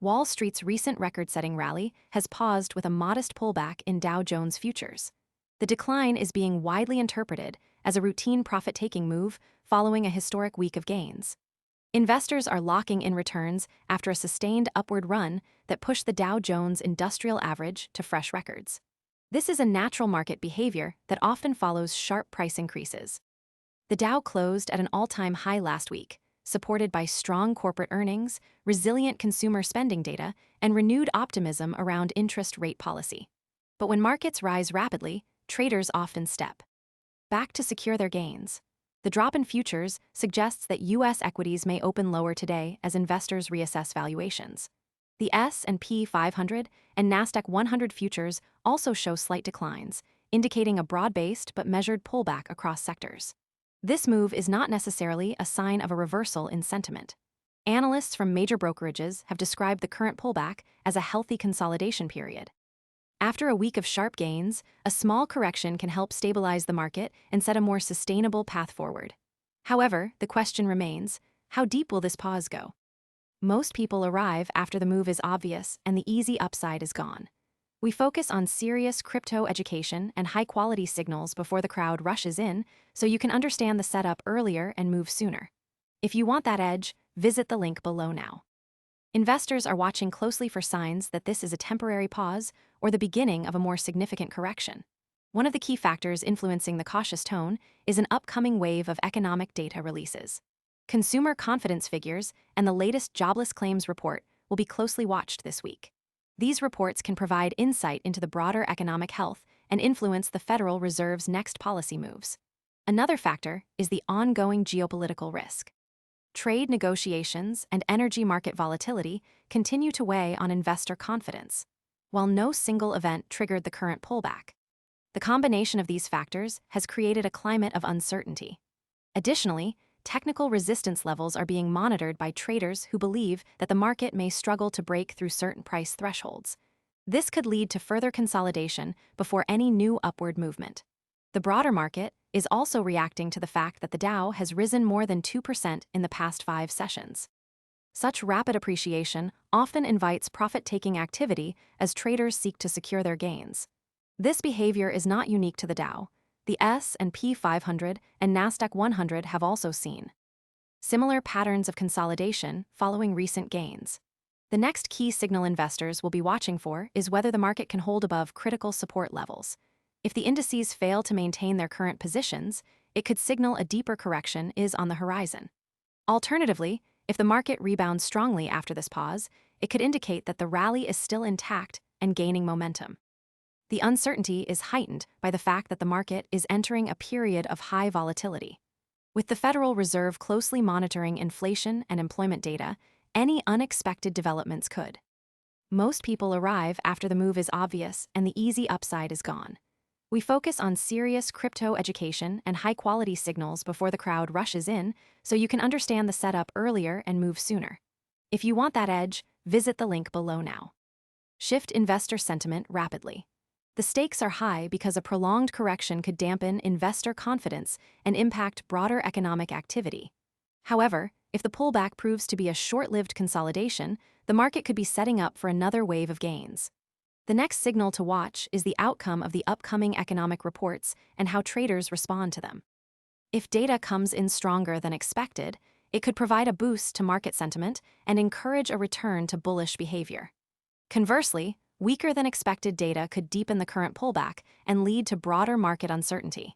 Wall Street's recent record-setting rally has paused with a modest pullback in Dow Jones futures. The decline is being widely interpreted as a routine profit-taking move following a historic week of gains. Investors are locking in returns after a sustained upward run that pushed the Dow Jones Industrial Average to fresh records. This is a natural market behavior that often follows sharp price increases. The Dow closed at an all-time high last week, supported by strong corporate earnings, resilient consumer spending data, and renewed optimism around interest rate policy. But when markets rise rapidly, traders often step back to secure their gains. The drop in futures suggests that U.S. equities may open lower today as investors reassess valuations. The S&P 500 and Nasdaq 100 futures also show slight declines, indicating a broad-based but measured pullback across sectors. This move is not necessarily a sign of a reversal in sentiment. Analysts from major brokerages have described the current pullback as a healthy consolidation period. After a week of sharp gains, a small correction can help stabilize the market and set a more sustainable path forward. However, the question remains, how deep will this pause go? Most people arrive after the move is obvious and the easy upside is gone. We focus on serious crypto education and high-quality signals before the crowd rushes in, so you can understand the setup earlier and move sooner. If you want that edge, visit the link below now. Investors are watching closely for signs that this is a temporary pause or the beginning of a more significant correction. One of the key factors influencing the cautious tone is an upcoming wave of economic data releases. Consumer confidence figures and the latest jobless claims report will be closely watched this week. These reports can provide insight into the broader economic health and influence the Federal Reserve's next policy moves. Another factor is the ongoing geopolitical risk. Trade negotiations and energy market volatility continue to weigh on investor confidence, while no single event triggered the current pullback. The combination of these factors has created a climate of uncertainty. Additionally, technical resistance levels are being monitored by traders who believe that the market may struggle to break through certain price thresholds. This could lead to further consolidation before any new upward movement. The broader market is also reacting to the fact that the Dow has risen more than 2% in the past 5 sessions. Such rapid appreciation often invites profit-taking activity as traders seek to secure their gains. This behavior is not unique to the Dow. The S&P 500 and Nasdaq 100 have also seen similar patterns of consolidation following recent gains. The next key signal investors will be watching for is whether the market can hold above critical support levels. If the indices fail to maintain their current positions, it could signal a deeper correction is on the horizon. Alternatively, if the market rebounds strongly after this pause, it could indicate that the rally is still intact and gaining momentum. The uncertainty is heightened by the fact that the market is entering a period of high volatility. With the Federal Reserve closely monitoring inflation and employment data, any unexpected developments could. Most people arrive after the move is obvious and the easy upside is gone. We focus on serious crypto education and high-quality signals before the crowd rushes in, so you can understand the setup earlier and move sooner. If you want that edge, visit the link below now. Shift investor sentiment rapidly. The stakes are high because a prolonged correction could dampen investor confidence and impact broader economic activity. However, if the pullback proves to be a short-lived consolidation, the market could be setting up for another wave of gains. The next signal to watch is the outcome of the upcoming economic reports and how traders respond to them. If data comes in stronger than expected, it could provide a boost to market sentiment and encourage a return to bullish behavior. Conversely, weaker than expected data could deepen the current pullback and lead to broader market uncertainty.